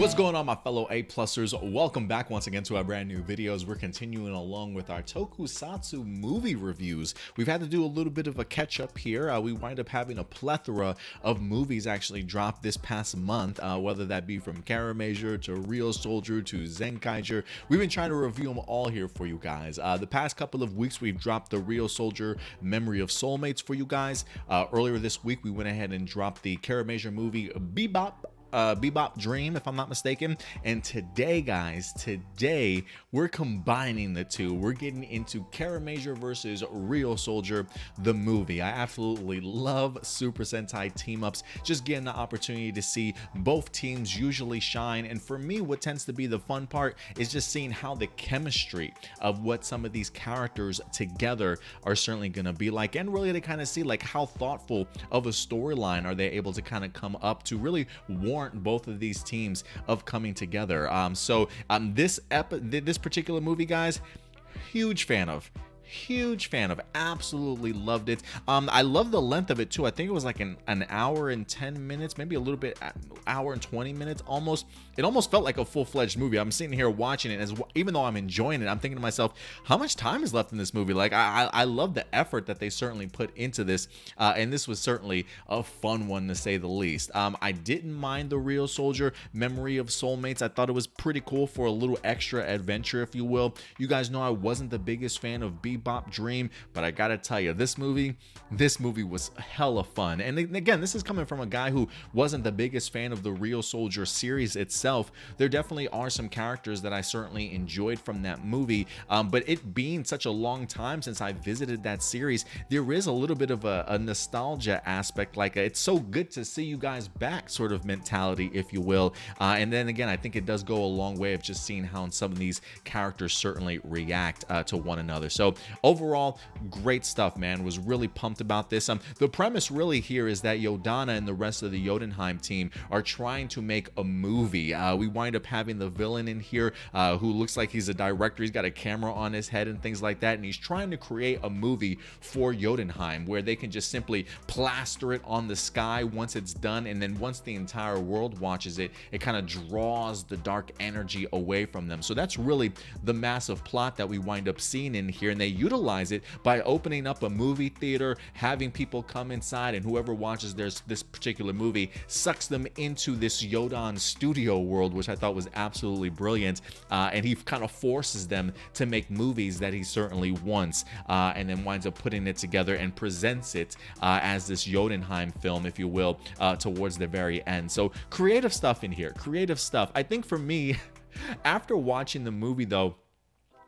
What's going on, my fellow A-plusers? Welcome back once again to our brand new videos. We're continuing along with our tokusatsu movie reviews. We've had to do a little bit of a catch-up here. We wind up having a plethora of movies actually drop this past month, whether that be from Kiramager to Ryusoulger to Zenkaiger. We've been trying to review them all here for you guys. The past couple of weeks, we've dropped the Ryusoulger Memory of Soulmates for you guys. Earlier this week, we went ahead and dropped the Kiramager movie Bebop Dream, if I'm not mistaken. And today, guys, we're combining the two. We're getting into Kiramager versus Ryusoulger, the movie. I absolutely love Super Sentai team-ups. Just getting the opportunity to see both teams usually shine. And for me, what tends to be the fun part is just seeing how the chemistry of what some of these characters together are certainly going to be like, and really to kind of see like how thoughtful of a storyline are they able to kind of come up to really warrant both of these teams of coming together. This particular movie, guys, huge fan of, absolutely loved it. I love the length of it too. I think it was like an hour and 10 minutes, maybe a little bit, hour and 20 minutes almost. It almost felt like a full-fledged movie. I'm sitting here watching it, even though I'm enjoying it, I'm thinking to myself, how much time is left in this movie? Like, I love the effort that they certainly put into this, and this was certainly a fun one to say the least. I didn't mind the Ryusoulger Memory of Soulmates. I thought it was pretty cool for a little extra adventure, if you will. You guys know I wasn't the biggest fan of Bebop Dream, but I gotta tell you, this movie was hella fun. And again, this is coming from a guy who wasn't the biggest fan of the Ryusoulger series itself. There definitely are some characters that I certainly enjoyed from that movie, but it being such a long time since I visited that series, there is a little bit of a nostalgia aspect, like it's so good to see you guys back sort of mentality, if you will. And then again, I think it does go a long way of just seeing how some of these characters certainly react to one another. So overall, great stuff, man. Was really pumped about this. The premise really here is that Yodonheim and the rest of the Yodonheim team are trying to make a movie. We wind up having the villain in here who looks like he's a director. He's got a camera on his head and things like that, and he's trying to create a movie for Yodonheim where they can just simply plaster it on the sky once it's done, and then once the entire world watches it, it kind of draws the dark energy away from them. So that's really the massive plot that we wind up seeing in here, and they utilize it by opening up a movie theater, having people come inside, and whoever watches this particular movie sucks them into this Yodon studio world, which I thought was absolutely brilliant. And he kind of forces them to make movies that he certainly wants, and then winds up putting it together and presents it as this Yodonheim film, if you will, towards the very end. So creative stuff in here, creative stuff. I think for me, after watching the movie though,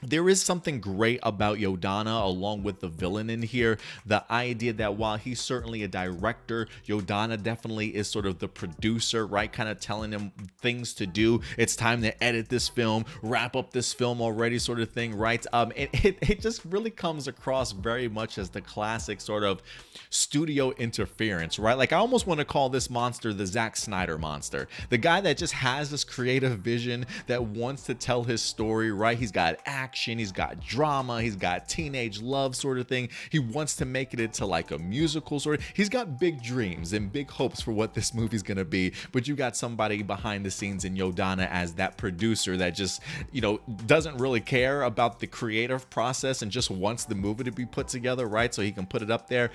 there is something great about Yodonheim along with the villain in here. The idea that while he's certainly a director, Yodonheim definitely is sort of the producer, right? Kind of telling him things to do. It's time to edit this film, wrap up this film already, sort of thing, right? It just really comes across very much as the classic sort of studio interference, right? Like I almost want to call this monster the Zack Snyder monster. The guy that just has this creative vision that wants to tell his story, right? He's got action, he's got drama, he's got teenage love sort of thing. He wants to make it into like a musical sort of. He's got big dreams and big hopes for what this movie's gonna be, but you got somebody behind the scenes in Yodonheim as that producer that just, you know, doesn't really care about the creative process and just wants the movie to be put together, right? So he can put it up there.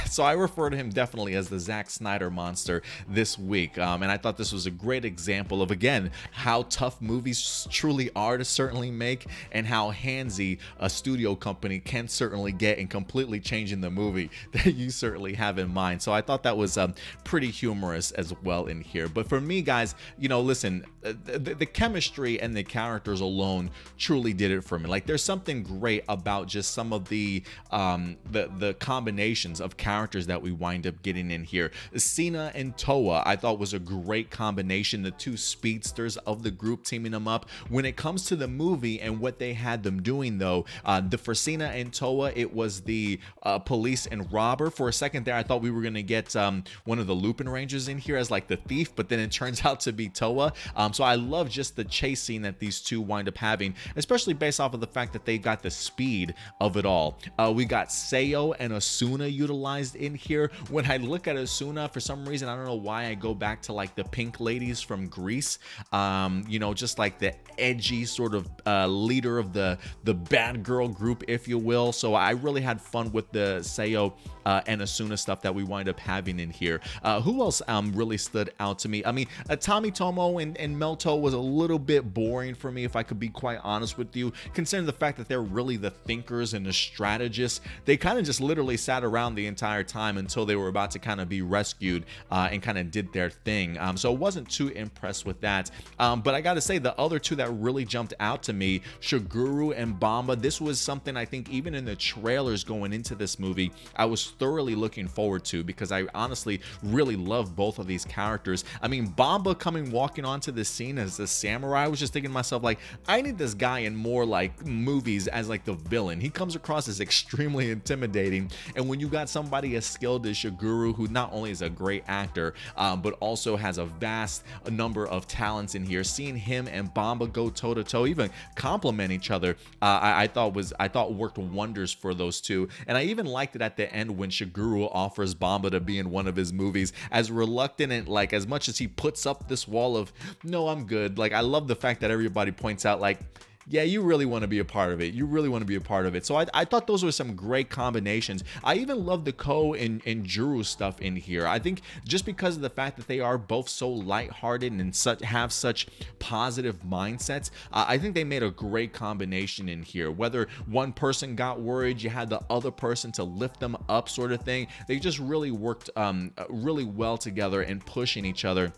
So I refer to him definitely as the Zack Snyder monster this week. And I thought this was a great example of, again, how tough movies truly are to certainly make, and how handsy a studio company can certainly get in completely changing the movie that you certainly have in mind. So I thought that was pretty humorous as well in here. But for me, guys, you know, listen, the chemistry and the characters alone truly did it for me. Like there's something great about just some of the combinations of characters that we wind up getting in here. Sina and Toa, I thought was a great combination. The two speedsters of the group teaming them up. When it comes to the movie and what what they had them doing though. The Fresina and Toa, it was the police and robber. For a second there, I thought we were gonna get one of the Lupin Rangers in here as like the thief, but then it turns out to be Toa. So I love just the chase scene that these two wind up having, especially based off of the fact that they got the speed of it all. We got Seiyo and Asuna utilized in here. When I look at Asuna, for some reason, I don't know why, I go back to like the pink ladies from Greece. You know, just like the edgy sort of leader of the bad girl group, if you will. So I really had fun with the Seiyo and Asuna stuff that we wind up having in here. Who else really stood out to me? I mean, Tomitomo and Melto was a little bit boring for me, if I could be quite honest with you, considering the fact that they're really the thinkers and the strategists. They kind of just literally sat around the entire time until they were about to kind of be rescued and kind of did their thing. So I wasn't too impressed with that. But I gotta say, the other two that really jumped out to me, Shiguru and Bamba, this was something I think even in the trailers going into this movie, I was thoroughly looking forward to, because I honestly really love both of these characters. I mean, Bamba walking onto the scene as a samurai, I was just thinking to myself, like, I need this guy in more like movies as like the villain. He comes across as extremely intimidating, and when you got somebody as skilled as Shiguru, who not only is a great actor, but also has a vast number of talents in here, seeing him and Bamba go toe to toe, even complement each other, I thought worked wonders for those two. And I even liked it at the end when Shiguru offers Bamba to be in one of his movies, as reluctant and like as much as he puts up this wall of no, I'm good. Like, I love the fact that everybody points out, like, yeah, you really want to be a part of it. You really want to be a part of it. So I thought those were some great combinations. I even love the Ko and Juru stuff in here. I think just because of the fact that they are both so lighthearted and have such positive mindsets, I think they made a great combination in here. Whether one person got worried, you had the other person to lift them up, sort of thing. They just really worked really well together and pushing each other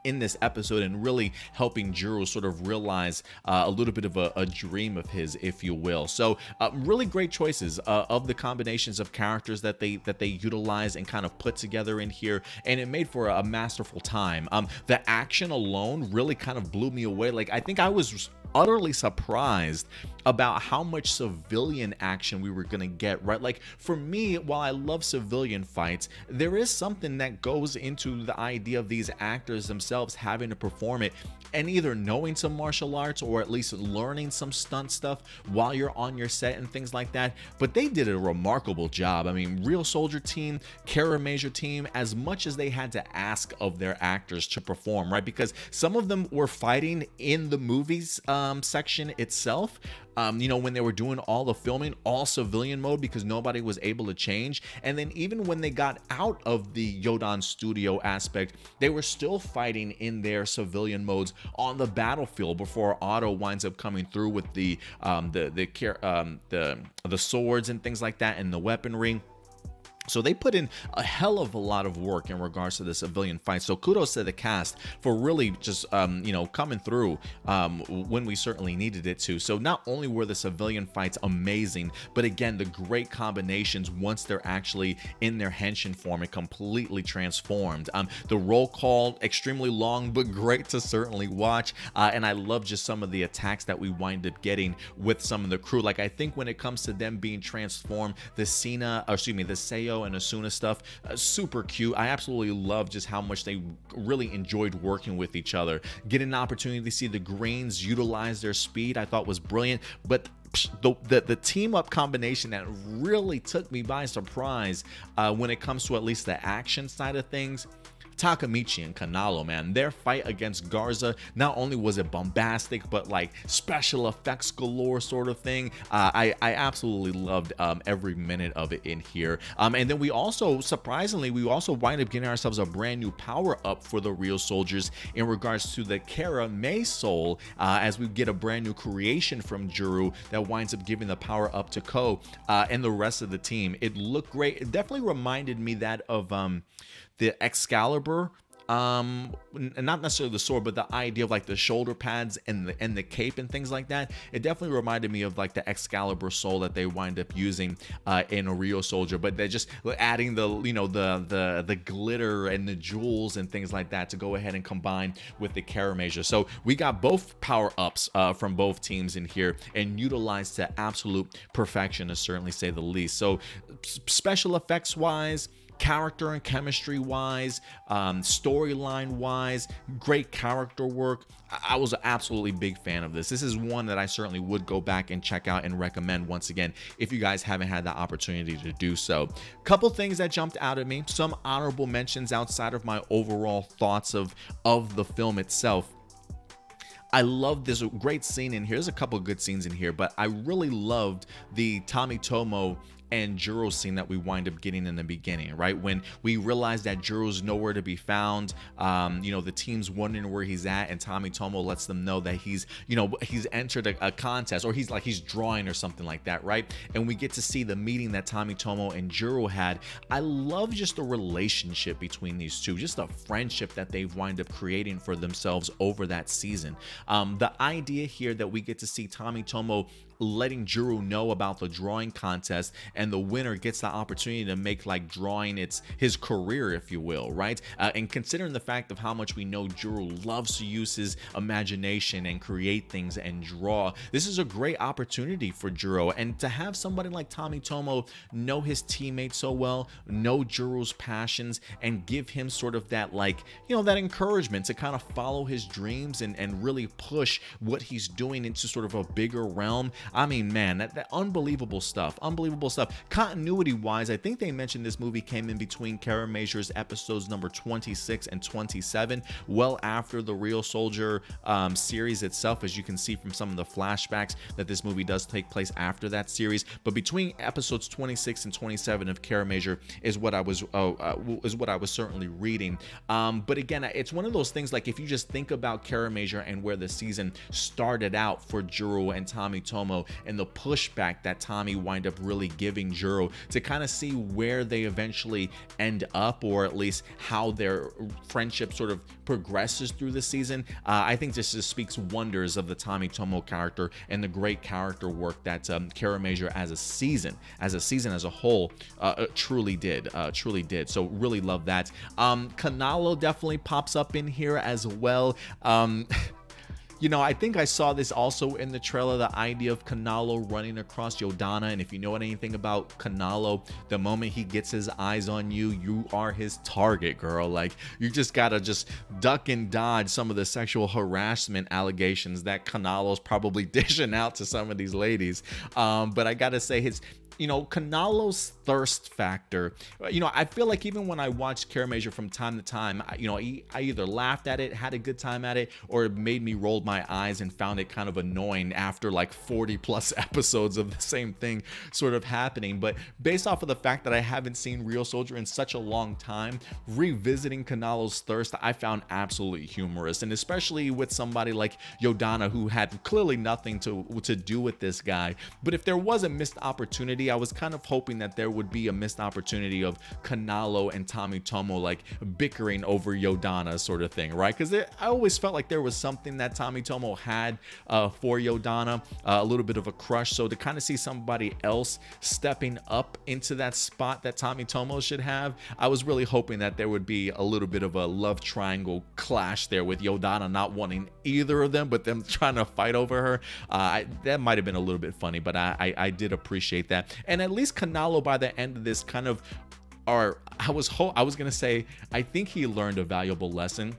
in this episode, and really helping Juro sort of realize a little bit of a dream of his, if you will. So really great choices of the combinations of characters that they utilize and kind of put together in here, and it made for a masterful time. The action alone really kind of blew me away. Like, I think I was utterly surprised about how much civilian action we were gonna get, right? Like, for me, while I love civilian fights, there is something that goes into the idea of these actors themselves having to perform it, and either knowing some martial arts or at least learning some stunt stuff while you're on your set and things like that. But they did a remarkable job. I mean, Ryusoulger team, Kiramager team, as much as they had to ask of their actors to perform, right? Because some of them were fighting in the movies section itself, you know, when they were doing all the filming, all civilian mode, because nobody was able to change. And then even when they got out of the Yodon studio aspect, they were still fighting in their civilian modes on the battlefield before Otto winds up coming through with the swords and things like that, and the weaponry. So they put in a hell of a lot of work in regards to the civilian fight. So kudos to the cast for really just, you know, coming through when we certainly needed it to. So not only were the civilian fights amazing, but again, the great combinations once they're actually in their henshin form and completely transformed. The roll call, extremely long, but great to certainly watch. And I love just some of the attacks that we wind up getting with some of the crew. Like, I think when it comes to them being transformed, the Seiyo and Asuna stuff, super cute. I absolutely love just how much they really enjoyed working with each other. Getting an opportunity to see the Greens utilize their speed, I thought was brilliant. But the team up combination that really took me by surprise when it comes to at least the action side of things, Takamichi and Kanalo, man, their fight against Garza, not only was it bombastic, but like special effects galore sort of thing. I absolutely loved every minute of it in here. And then we also, surprisingly, wind up getting ourselves a brand new power up for the Ryusoulgers in regards to the Kiramager soul, as we get a brand new creation from Juru that winds up giving the power up to Ko and the rest of the team. It looked great. It definitely reminded me that of the Excalibur not necessarily the sword, but the idea of like the shoulder pads and the cape and things like that. It definitely reminded me of like the Excalibur soul that they wind up using in a Ryusoulger, but they're just adding the the glitter and the jewels and things like that to go ahead and combine with the Kiramager. So we got both power ups from both teams in here and utilized to absolute perfection, to certainly say the least. So special effects wise, character and chemistry wise, storyline wise, great character work. I was an absolutely big fan of this. This is one that I certainly would go back and check out and recommend once again if you guys haven't had the opportunity to do so. Couple things that jumped out at me, some honorable mentions outside of my overall thoughts of the film itself. I love this great scene in here. There's a couple of good scenes in here, but I really loved the Tomitomo and Juro scene that we wind up getting in the beginning, right? When we realize that Juro's nowhere to be found, the team's wondering where he's at, and Tomitomo lets them know that he's entered a contest, or he's drawing or something like that, right? And we get to see the meeting that Tomitomo and Juro had. I love just the relationship between these two, just the friendship that they've wind up creating for themselves over that season. The idea here that we get to see Tomitomo letting Juro know about the drawing contest, and the winner gets the opportunity to make like drawing his career, if you will, right? And considering the fact of how much we know Juro loves to use his imagination and create things and draw, this is a great opportunity for Juro. And to have somebody like Tomitomo know his teammate so well, know Juro's passions, and give him sort of that that encouragement to kind of follow his dreams and really push what he's doing into sort of a bigger realm. I mean, man, that unbelievable stuff. Continuity wise, I think they mentioned this movie came in between Kiramager's episodes number 26 and 27, well after the Ryusoulger series itself, as you can see from some of the flashbacks that this movie does take place after that series. But between episodes 26 and 27 of Kiramager is what I was certainly reading. But again, it's one of those things, like if you just think about Kiramager and where the season started out for Juro and Tomitomo, and the pushback that Tommy wind up really giving Juro, to kind of see where they eventually end up, or at least how their friendship sort of progresses through the season. I think this just speaks wonders of the Tomitomo character and the great character work that Kiramager as a season as a whole truly did. So really love that. Kanalo definitely pops up in here as well. I think I saw this also in the trailer, the idea of Kanalo running across Yodana. And if you know anything about Kanalo, the moment he gets his eyes on you, you are his target, girl. Like, you just gotta just duck and dodge some of the sexual harassment allegations that Kanalo's probably dishing out to some of these ladies. But I gotta say, Kanalo's thirst factor, I feel like even when I watched Kiramager from time to time, I either laughed at it, had a good time at it, or it made me roll my eyes and found it kind of annoying after like 40 plus episodes of the same thing sort of happening. But based off of the fact that I haven't seen Ryusoulger in such a long time, revisiting Kanalo's thirst I found absolutely humorous, and especially with somebody like Yodana, who had clearly nothing to do with this guy. But if there was a missed opportunity, I was kind of hoping that there would be a missed opportunity of Kanalo and Tomitomo like bickering over Yodana sort of thing, right? Because I always felt like there was something that Tomitomo had for Yodana, a little bit of a crush. So to kind of see somebody else stepping up into that spot that Tomitomo should have, I was really hoping that there would be a little bit of a love triangle clash there, with Yodana not wanting either of them, but them trying to fight over her. That might have been a little bit funny, but I did appreciate that. And at least Kanalo, by the end of this, kind of, I was gonna say, I think he learned a valuable lesson,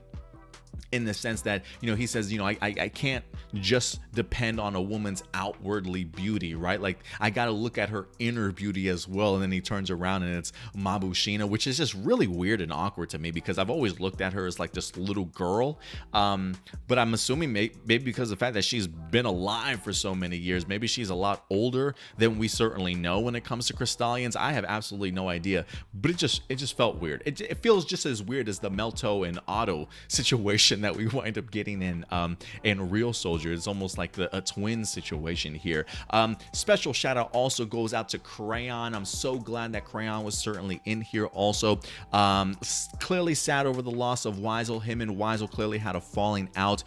in the sense that, he says, I can't just depend on a woman's outwardly beauty, right? Like, I got to look at her inner beauty as well. And then he turns around and it's Mabushina, which is just really weird and awkward to me, because I've always looked at her as like this little girl. But I'm assuming maybe because of the fact that she's been alive for so many years, maybe she's a lot older than we certainly know when it comes to Crystallians. I have absolutely no idea, but it just felt weird. It feels just as weird as the Melto and Otto situation situation that we wind up getting in Ryusoulger. It's almost like a twin situation here. Special shout out also goes out to Crayon. I'm so glad that Crayon was certainly in here also. Clearly sad over the loss of Weisel. Him and Weisel clearly had a falling out.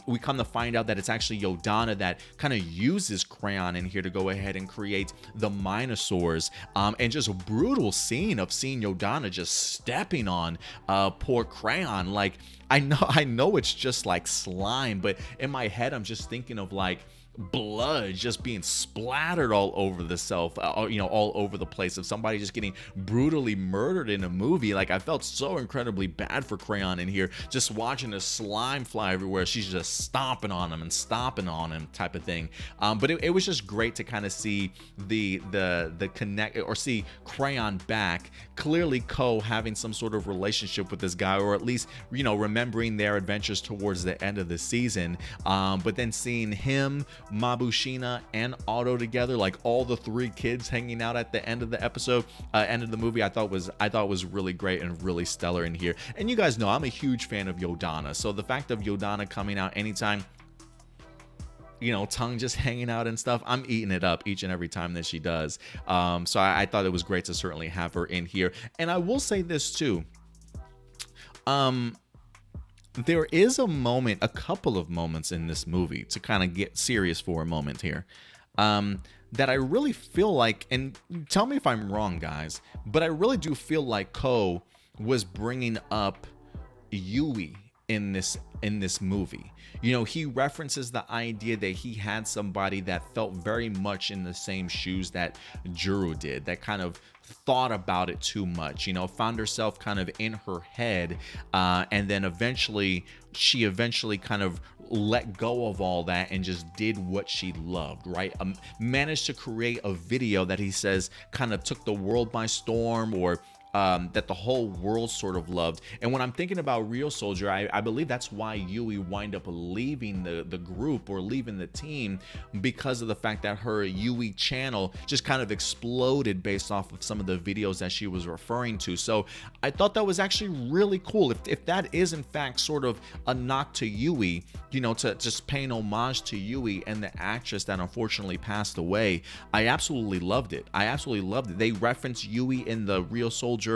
We come to find out that it's actually Yodonheim that kind of uses Crayon in here to go ahead and create the Minosaurs. And just a brutal scene of seeing Yodonheim just stepping on poor Crayon. Like, I know it's just like slime, but in my head I'm just thinking of like blood just being splattered all over the all over the place of somebody just getting brutally murdered in a movie. Like, I felt so incredibly bad for Crayon in here, just watching the slime fly everywhere. She's just stomping on him and stomping on him type of thing. But it was just great to kind of see the connect, or see Crayon back. Clearly Ko having some sort of relationship with this guy, or at least, you know, remembering their adventures towards the end of the season. But then seeing him, Mabushina, and Otto together, like all the three kids hanging out at the end of the episode, end of the movie, I thought was really great and really stellar in here. And you guys know I'm a huge fan of Yodonheim, so the fact of Yodonheim coming out anytime, you know, tongue just hanging out and stuff, I'm eating it up each and every time that she does. So I thought it was great to certainly have her in here. And I will say this too. There is a couple of moments in this movie, to kind of get serious for a moment here, that I really feel like, and tell me if I'm wrong, guys, but I really do feel like Ko was bringing up Yui in this movie. You know, he references the idea that he had somebody that felt very much in the same shoes that Juru did, that kind of thought about it too much, you know, found herself kind of in her head, and then she kind of let go of all that and just did what she loved, right? Managed to create a video that he says kind of took the world by storm, or that the whole world sort of loved. And when I'm thinking about Ryusoulger, I believe that's why Yui wind up leaving the group, or leaving the team, because of the fact that her Yui channel just kind of exploded based off of some of the videos that she was referring to. So I thought that was actually really cool. If that is in fact sort of a knock to Yui, you know, to just paying homage to Yui and the actress that unfortunately passed away, I absolutely loved it. They reference Yui in the Ryusoulger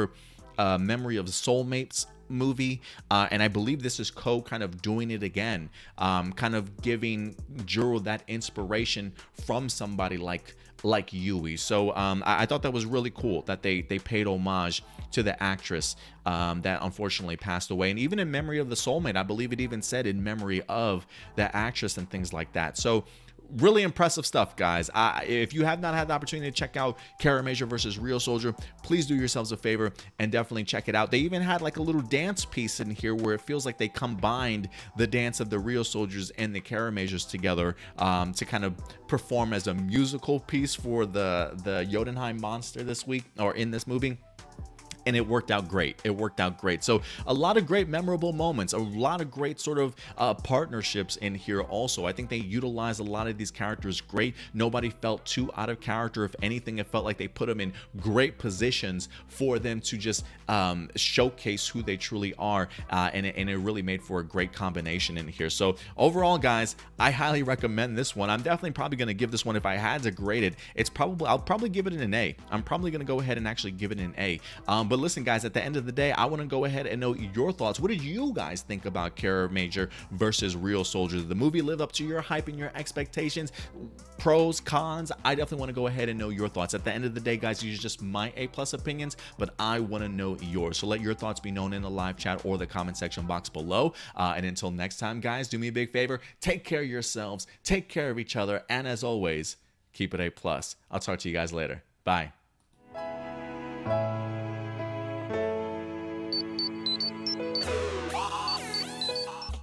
Memory of the Soulmates movie, and I believe this is Ko kind of doing it again, kind of giving Juru that inspiration from somebody like Yui. So I thought that was really cool that they paid homage to the actress that unfortunately passed away. And even in memory of the soulmate, I believe it even said in memory of the actress and things like that. So really impressive stuff, guys. If you have not had the opportunity to check out Kiramager versus Ryusoulger, please do yourselves a favor and definitely check it out. They even had like a little dance piece in here where it feels like they combined the dance of the Ryusoulgers and the Kiramagers together to kind of perform as a musical piece for the Yodonheim monster this week, or in this movie. And it worked out great. So a lot of great memorable moments, a lot of great sort of partnerships in here also. I think they utilized a lot of these characters great. Nobody felt too out of character. If anything, it felt like they put them in great positions for them to just showcase who they truly are. And it really made for a great combination in here. So overall, guys, I highly recommend this one. I'm definitely probably going to give this one, if I had to grade it, I'll probably give it an A. I'm probably going to go ahead and actually give it an A. But listen, guys, at the end of the day, I want to go ahead and know your thoughts. What did you guys think about Kiramager versus Ryusoulger? Did the movie live up to your hype and your expectations? Pros, cons? I definitely want to go ahead and know your thoughts. At the end of the day, guys, these are just my A+ opinions, but I want to know yours. So let your thoughts be known in the live chat or the comment section box below. And until next time, guys, do me a big favor. Take care of yourselves. Take care of each other. And as always, keep it A+. I'll talk to you guys later. Bye.